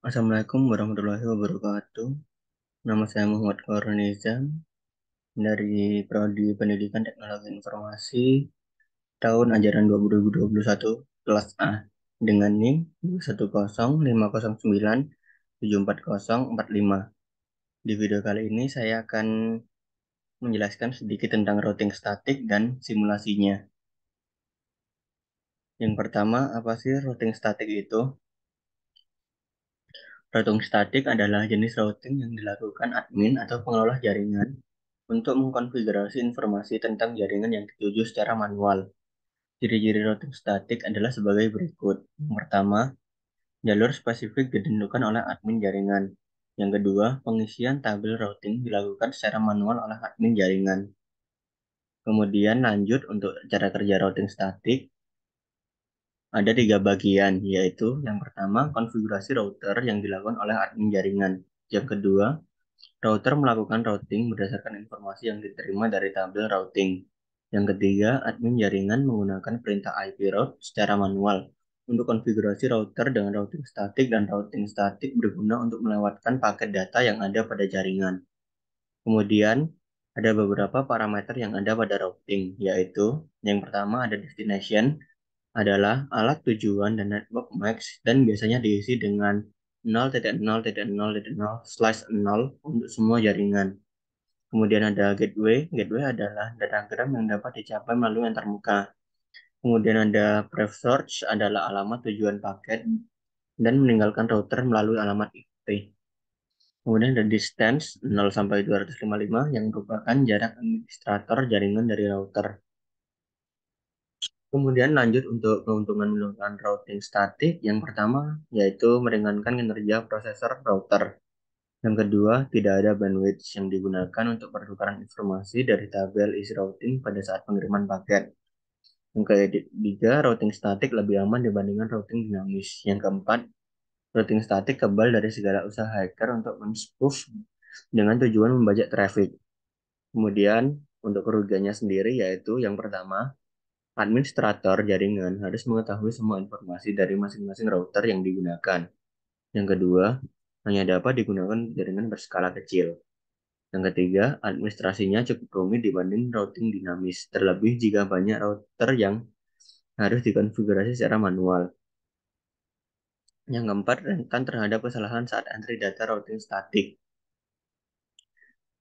Assalamualaikum warahmatullahi wabarakatuh. Nama saya Muhammad Kornizam dari Prodi Pendidikan Teknologi Informasi tahun ajaran 2021 kelas A dengan NIM 21050974045. Di video kali ini saya akan menjelaskan sedikit tentang routing statik dan simulasinya. Yang pertama, apa sih routing statik itu? Routing statik adalah jenis routing yang dilakukan admin atau pengelola jaringan untuk mengkonfigurasi informasi tentang jaringan yang dituju secara manual. Ciri-ciri routing statik adalah sebagai berikut. Yang pertama, jalur spesifik ditentukan oleh admin jaringan. Yang kedua, pengisian tabel routing dilakukan secara manual oleh admin jaringan. Kemudian lanjut untuk cara kerja routing statik, ada tiga bagian, yaitu yang pertama, konfigurasi router yang dilakukan oleh admin jaringan. Yang kedua, router melakukan routing berdasarkan informasi yang diterima dari tabel routing. Yang ketiga, admin jaringan menggunakan perintah IP route secara manual untuk konfigurasi router dengan routing statik, dan routing statik berguna untuk melewatkan paket data yang ada pada jaringan. Kemudian, ada beberapa parameter yang ada pada routing, yaitu yang pertama ada destination, adalah alat tujuan dan network max, dan biasanya diisi dengan 0.0.0.0/0 untuk semua jaringan. Kemudian ada gateway. Gateway adalah datagram yang dapat dicapai melalui antarmuka. Kemudian ada pref source, adalah alamat tujuan paket dan meninggalkan router melalui alamat IP. Kemudian ada distance 0 sampai 255 yang merupakan jarak administrator jaringan dari router. Kemudian lanjut untuk keuntungan menggunakan routing statik. Yang pertama yaitu meringankan kinerja prosesor router. Yang kedua, tidak ada bandwidth yang digunakan untuk pertukaran informasi dari tabel isi routing pada saat pengiriman paket. Yang ketiga, routing statik lebih aman dibandingkan routing dinamis. Yang keempat, routing statik kebal dari segala usaha hacker untuk men-spoof dengan tujuan membajak traffic. Kemudian, untuk kerugiannya sendiri yaitu yang pertama, administrator jaringan harus mengetahui semua informasi dari masing-masing router yang digunakan. Yang kedua, hanya dapat digunakan jaringan berskala kecil. Yang ketiga, administrasinya cukup rumit dibanding routing dinamis, terlebih jika banyak router yang harus dikonfigurasi secara manual. Yang keempat, rentan terhadap kesalahan saat entry data routing statik.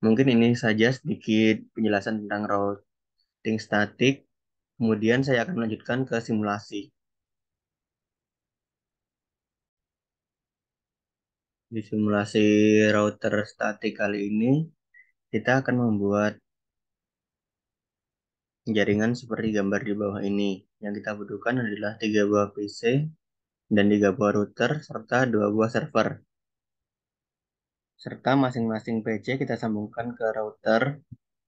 Mungkin ini saja sedikit penjelasan tentang routing statik. Kemudian saya akan melanjutkan ke simulasi. Di simulasi router statik kali ini, kita akan membuat jaringan seperti gambar di bawah ini. Yang kita butuhkan adalah 3 buah PC dan 3 buah router serta 2 buah server. Serta masing-masing PC kita sambungkan ke router,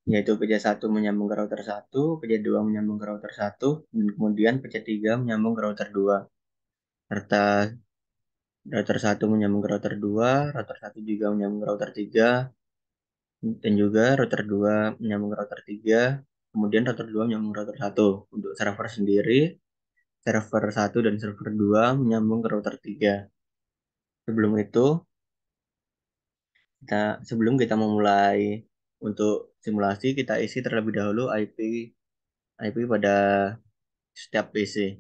yaitu PC1 menyambung ke router 1, PC2 menyambung ke router 1, dan kemudian PC3 menyambung ke router 2. Serta router 1 menyambung ke router 2, router 1 juga menyambung ke router 3, dan juga router 2 menyambung ke router 3, kemudian router 2 menyambung ke router 1. Untuk server sendiri, server 1 dan server 2 menyambung ke router 3. Sebelum itu, sebelum kita memulai untuk simulasi, kita isi terlebih dahulu IP pada setiap PC.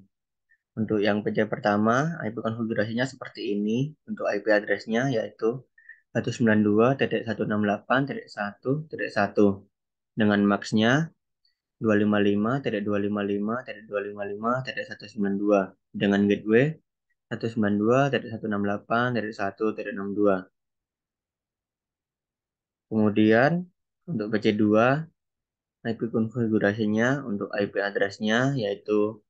Untuk yang PC pertama, IP konfigurasinya seperti ini. Untuk IP address-nya yaitu 192.168.1.1 dengan max-nya 255.255.255.192 dengan gateway 192.168.1.62. Kemudian untuk PC2, IP konfigurasinya untuk IP address-nya yaitu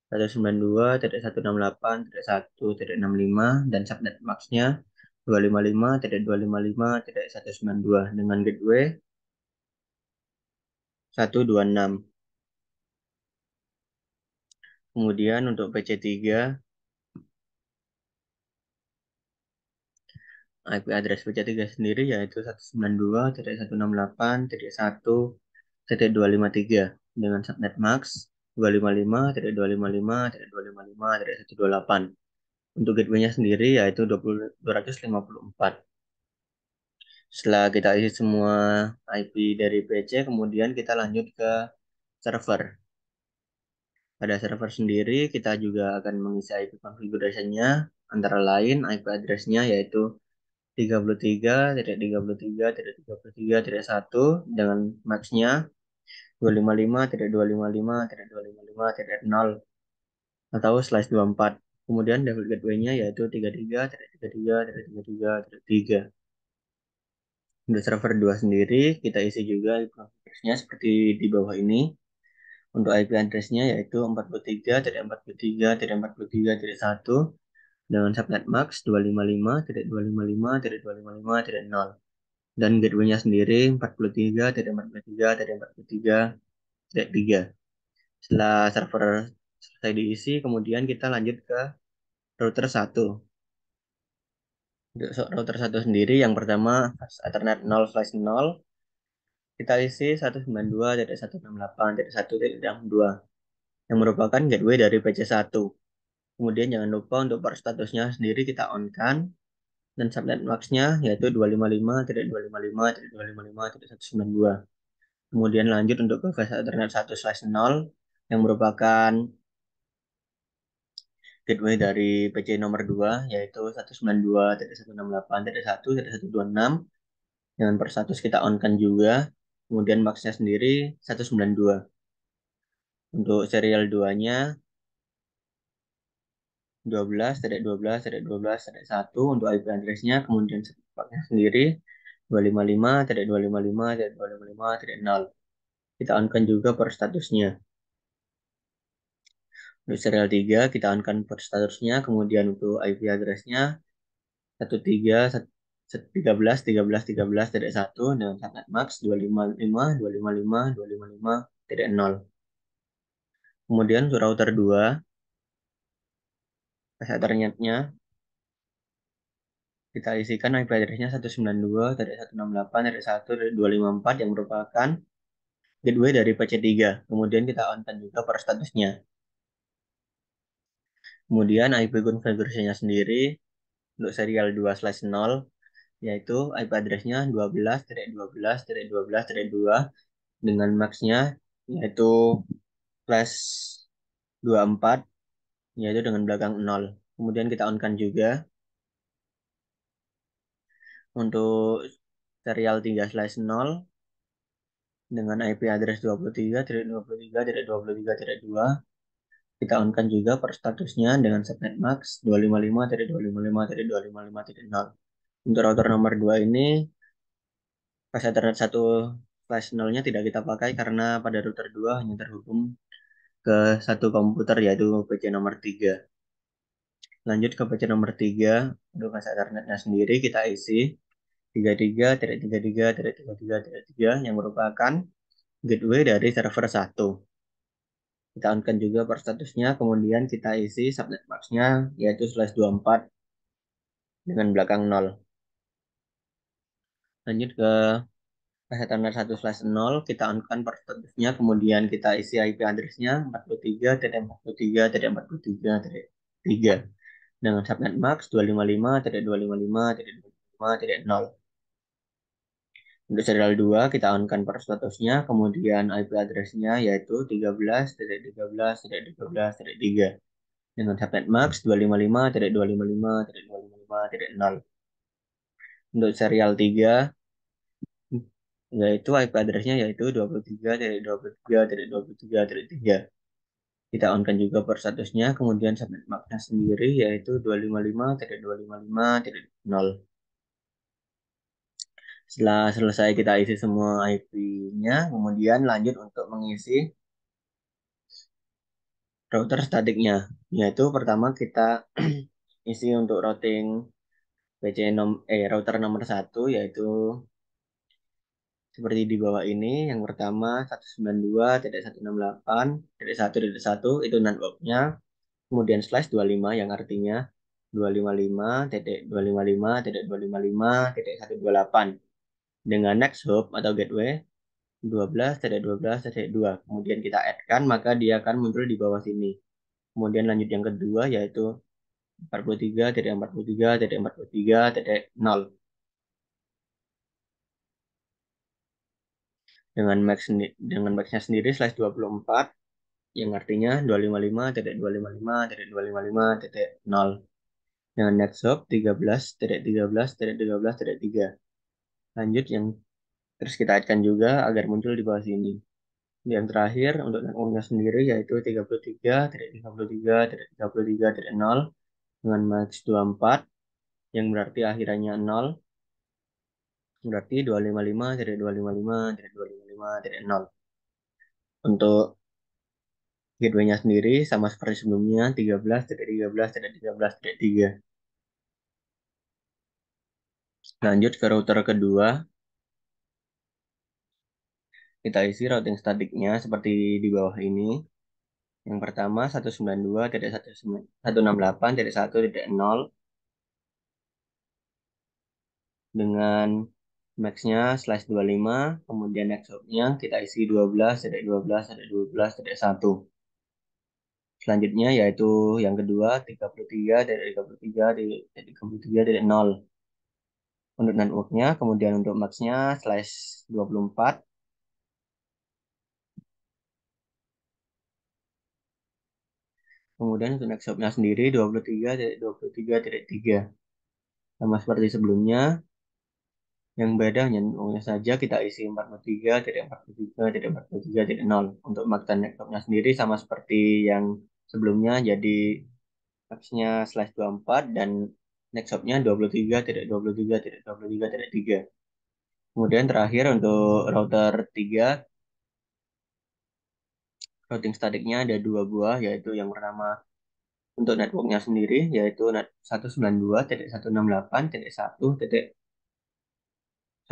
192.168.1.65 dan subnet max-nya 255.255.192 dengan gateway 126. Kemudian untuk PC3, IP address PC3 sendiri yaitu 192.168.1.253 dengan subnet max 255.255.255.128. Untuk gateway-nya sendiri yaitu 254. Setelah kita isi semua IP dari PC, kemudian kita lanjut ke server. Pada server sendiri, kita juga akan mengisi IP configuration-nya, antara lain IP address-nya yaitu 33.33.33.1 dengan max-nya 255.255.255.0 atau /24. Kemudian default gateway-nya yaitu 33.33.33.3. Untuk server 2 sendiri, kita isi juga IP address-nya seperti di bawah ini. Untuk IP address-nya yaitu 43.43.43.1 dengan subnet max 255.255.255.0 dan gateway-nya sendiri 43.43.43.3. Setelah server selesai diisi, kemudian kita lanjut ke router 1. Untuk router 1 sendiri, yang pertama Ethernet 0/0, kita isi 192.168.1.2 yang merupakan gateway dari PC1. Kemudian jangan lupa untuk port statusnya sendiri kita on-kan dan subnet max-nya yaitu 255.255.255.192. Kemudian lanjut untuk ke flash Ethernet 1/0 yang merupakan gateway dari PC nomor 2 yaitu 192.168.1.126 dengan port status kita on-kan juga. Kemudian max-nya sendiri 192. Untuk serial 2-nya 12.12.12.1 untuk IP address-nya, kemudian setupnya sendiri 255.255.255.0. Kita on-kan juga port statusnya. Untuk serial 3 kita on-kan port statusnya, kemudian untuk IP address-nya 13.13.13.13.1 dengan subnet max 255.255.255.0. Kemudian untuk router 2 paket Ethernet-nya kita isikan IP address-nya 192.168.1.254 yang merupakan gateway dari PC3. Kemudian kita on-kan juga port statusnya. Kemudian IP configuration-nya sendiri untuk serial 2/0 yaitu IP address-nya 12.12.12.12.2 dengan max-nya yaitu flash 24 yaitu dengan belakang 0. Kemudian kita on-kan juga untuk serial 3/0 dengan IP address 23.23.23.2. Kita on-kan juga per statusnya dengan subnet max 255.255.255.0. Untuk router nomor 2 ini pas Ethernet 1/0-nya tidak kita pakai karena pada router 2 hanya terhubung ke satu komputer yaitu PC nomor 3. Lanjut ke PC nomor 3, untuk pas Ethernetnya sendiri kita isi 33.33.33.3 yang merupakan gateway dari server 1. Kita on-kan juga per statusnya, kemudian kita isi subnet max-nya yaitu /24 dengan belakang 0. Lanjut ke Ethernet 1/0, kita on-kan per statusnya, kemudian kita isi IP address-nya 43.43.43.3 dengan subnet max 255.255.255.0. Untuk serial 2, kita on-kan per statusnya, kemudian IP address-nya yaitu 13.13.13.13.3 dengan subnet max 255.255.255.0. Untuk serial 3 yaitu IP address-nya yaitu 23.23.23.3. Kita on-kan juga per statusnya, kemudian subnet max-nya sendiri yaitu 255.255.0. Setelah selesai kita isi semua IP-nya, kemudian lanjut untuk mengisi router statiknya, yaitu pertama kita isi untuk routing router nomor 1 yaitu seperti di bawah ini. Yang pertama 192.168.1.1 itu network-nya, kemudian /25 yang artinya 255.255.255.128 dengan next hop atau gateway 12.12.2. Kemudian kita add-kan, maka dia akan muncul di bawah sini. Kemudian lanjut yang kedua yaitu 43.43.43.0 dengan max-nya sendiri slash 24 yang artinya 255.255.255.0 dengan next hop 13.13.13.13.3. Lanjut yang terus kita aitkan juga agar muncul di bawah sini. Yang terakhir untuk networknya sendiri yaitu 33.33.33.0 dengan max 24 yang berarti akhirannya 0, berarti 255.255.255.0. Untuk gateway-nya sendiri sama seperti sebelumnya 13.13.13.3. Lanjut ke router kedua, kita isi routing statiknya seperti di bawah ini. Yang pertama 192.168.1.0 dengan max-nya slash 25, kemudian next hop-nya kita isi 12.12.12.12.1. Selanjutnya yaitu yang kedua 33.33.33.0 untuk networknya, kemudian untuk max-nya slash 24, kemudian untuk next hop-nya sendiri 23.23.3. Sama seperti sebelumnya, yang beda hanya networknya saja kita isi 43.43.43.0. Untuk max dan next hop-nya sendiri sama seperti yang sebelumnya, jadi max-nya slash 24 dan next hop-nya 23.23.23.3. Kemudian terakhir untuk router 3, routing statiknya ada dua buah, yaitu yang pertama untuk networknya sendiri, yaitu 192.168.1.128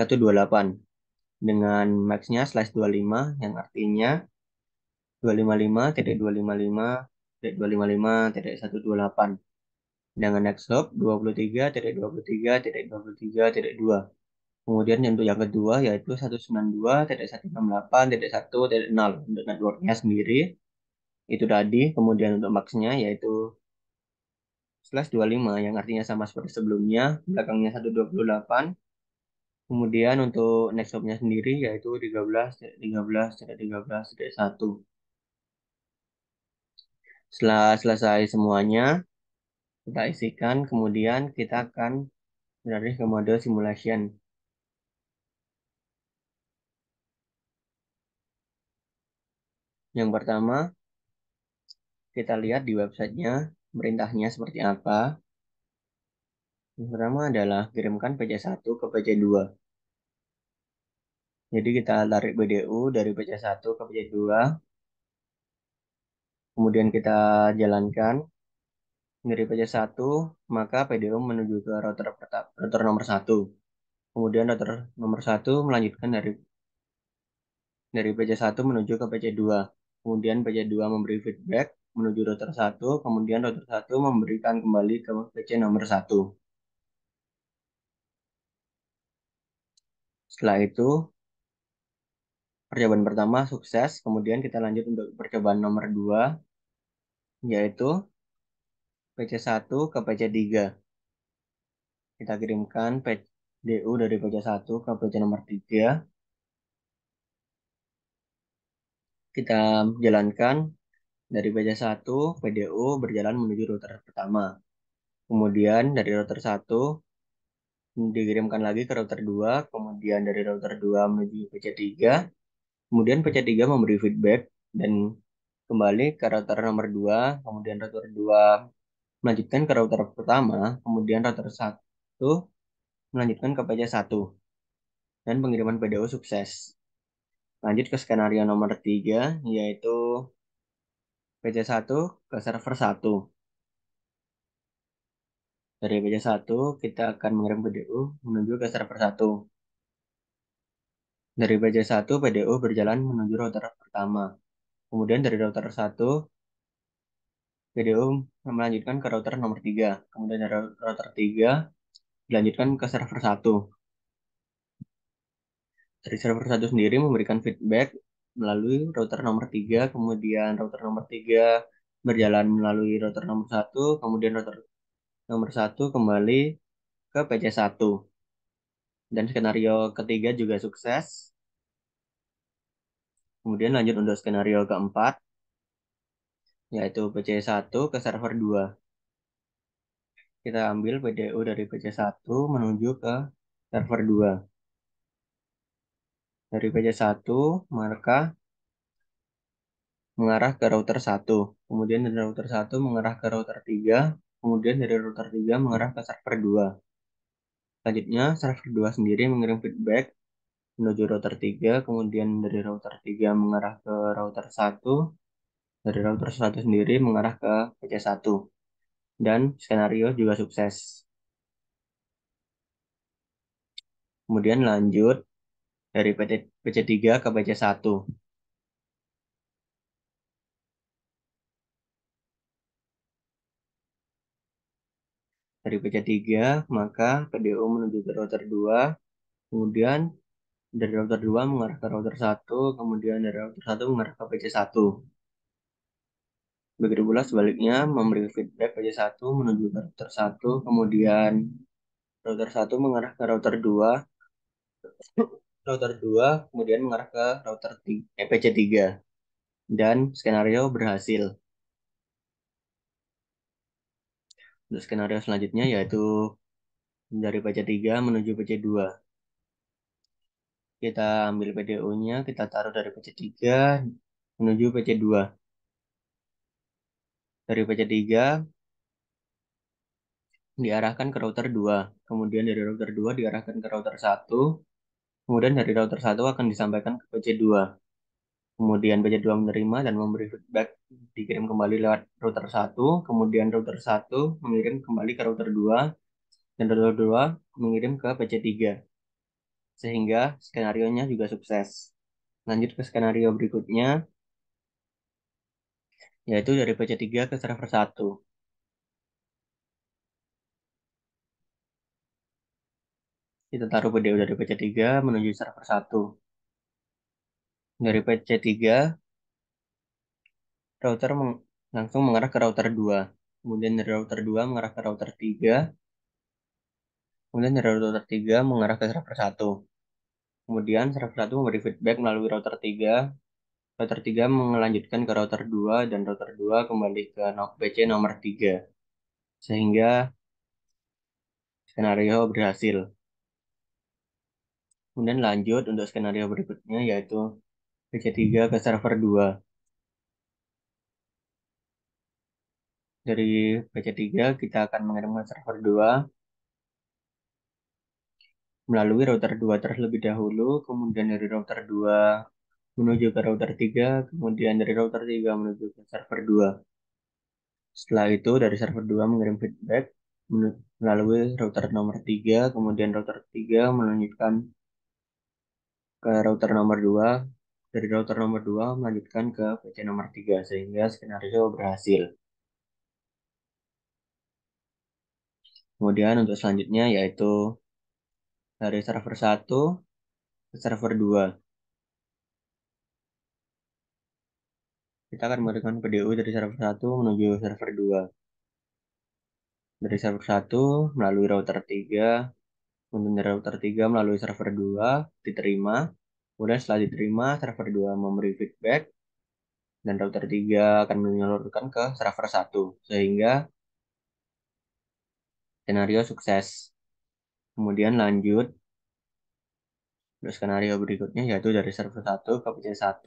dengan max-nya slash 25 yang artinya 255.255.255.128 dengan next hop 23.23.23.2. Kemudian untuk yang kedua yaitu 192.168.1.0 untuk networknya sendiri itu tadi. Kemudian untuk max-nya yaitu slash 25 yang artinya sama seperti sebelumnya, belakangnya 128. Kemudian untuk next hop-nya sendiri yaitu 13.13.13.1. Setelah selesai semuanya, kita isikan, kemudian kita akan beralih ke mode simulation. Yang pertama, kita lihat di websitenya perintahnya seperti apa. Yang pertama adalah kirimkan PC1 ke PC2. Jadi kita tarik BDU dari PC1 ke PC2. Kemudian kita jalankan dari PC1, maka PDU menuju ke router nomor 1. Kemudian router nomor 1 melanjutkan dari PC1 menuju ke PC2. Kemudian PC2 memberi feedback menuju router 1, kemudian router 1 memberikan kembali ke PC nomor 1. Setelah itu, percobaan pertama sukses, kemudian kita lanjut untuk percobaan nomor 2, yaitu PC1 ke PC3. Kita kirimkan PDU dari PC1 ke PC nomor 3. Kita jalankan dari PC1, PDU berjalan menuju router pertama. Kemudian dari router 1 dikirimkan lagi ke router 2, kemudian dari router 2 menuju PC3. Kemudian PC3 memberi feedback dan kembali ke router nomor 2, kemudian router 2 melanjutkan ke router pertama, kemudian router 1 melanjutkan ke PC1 dan pengiriman PDU sukses. Lanjut ke skenario nomor 3, yaitu PC1 ke server 1. Dari PC1 kita akan mengirim PDU menuju ke server 1. Dari PC1 PDU berjalan menuju router pertama. Kemudian dari router 1 PDU melanjutkan ke router nomor 3. Kemudian dari router 3 dilanjutkan ke server 1. Dari server 1 sendiri memberikan feedback melalui router nomor 3, kemudian router nomor 3 berjalan melalui router nomor 1, kemudian router nomor 1 kembali ke PC1. Dan skenario ketiga juga sukses. Kemudian lanjut untuk skenario keempat, yaitu PC1 ke server 2. Kita ambil PDU dari PC1 menuju ke server 2. Dari PC1, maka mengarah ke router 1. Kemudian dari router 1 mengarah ke router 3. Kemudian dari router 3 mengarah ke server 2. Selanjutnya, server 2 sendiri mengirim feedback menuju router 3. Kemudian dari router 3 mengarah ke router 1. Dari router 1 sendiri mengarah ke PC1. Dan skenario juga sukses. Kemudian lanjut dari PC3 ke PC1. Dari PC3, maka PDU menuju ke router 2. Kemudian dari router 2 mengarah ke router 1. Kemudian dari router 1 mengarah ke PC1. Begitu pula sebaliknya, memberi feedback PC1 menuju ke router 1. Kemudian router 1 mengarah ke router 2. Router 2 kemudian mengarah ke router 3, PC3. Dan skenario berhasil. Untuk skenario selanjutnya yaitu dari PC3 menuju PC2. Kita ambil PDU-nya, kita taruh dari PC3 menuju PC2. Dari PC3 diarahkan ke router 2. Kemudian dari router 2 diarahkan ke router 1. Kemudian dari router 1 akan disampaikan ke PC2. Kemudian PC2 menerima dan memberi feedback, dikirim kembali lewat router 1. Kemudian router 1 mengirim kembali ke router 2. Dan router 2 mengirim ke PC3. Sehingga skenarionya juga sukses. Lanjut ke skenario berikutnya, yaitu dari PC3 ke server 1. Kita taruh PDU dari PC3 menuju server 1. Dari PC3, router langsung mengarah ke router 2. Kemudian dari router 2 mengarah ke router 3. Kemudian dari router 3 mengarah ke server 1. Kemudian server 1 memberi feedback melalui router 3. Router 3 melanjutkan ke router 2 dan router 2 kembali ke PC nomor 3. Sehingga skenario berhasil. Kemudian lanjut untuk skenario berikutnya yaitu PC3 ke server 2. Dari PC3 kita akan mengirimkan server 2 melalui router 2 terlebih dahulu, kemudian dari router 2 menuju ke router 3, kemudian dari router 3 menuju ke server 2. Setelah itu dari server 2 mengirim feedback melalui router nomor 3, kemudian router 3 melanjutkan ke router nomor 2, dari router nomor 2 melanjutkan ke PC nomor 3, sehingga skenario berhasil. Kemudian untuk selanjutnya yaitu dari server 1 ke server 2. Kita akan memberikan PDU dari server 1 menuju server 2. Dari server 1 melalui router 3, kemudian dari router 3 melalui server 2, diterima. Kemudian setelah diterima, server 2 memberi feedback, dan router 3 akan menyalurkan ke server 1. Sehingga skenario sukses. Kemudian lanjut untuk skenario berikutnya yaitu dari server 1 ke PC1.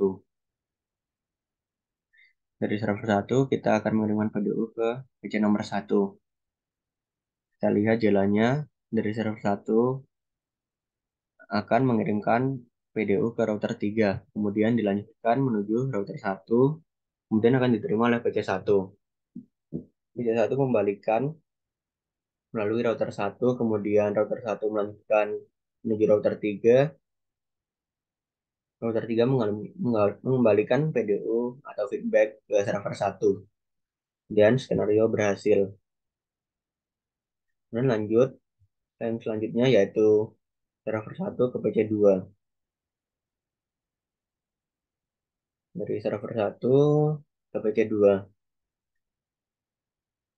Dari server 1 kita akan mengirimkan PDU ke PC nomor 1. Kita lihat jalannya dari server 1 akan mengirimkan PDU ke router 3, kemudian dilanjutkan menuju router 1, kemudian akan diterima oleh PC1. PC1 membalikan melalui router 1, kemudian router 1 melanjutkan menuju router 3, router 3 mengembalikan PDU atau feedback ke server 1, dan skenario berhasil. Dan lanjut, yang selanjutnya yaitu server 1 ke PC2. Dari server 1 ke PC2.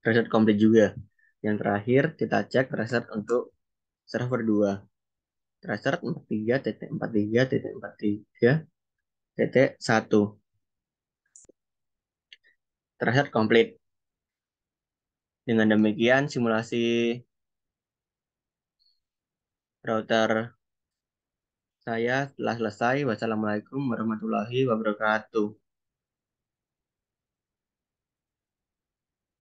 Reset komplit juga. Yang terakhir kita cek reset untuk server 2. Reset 43.43.43.1. Reset komplit. Dengan demikian simulasi router saya telah selesai. Wassalamualaikum warahmatullahi wabarakatuh.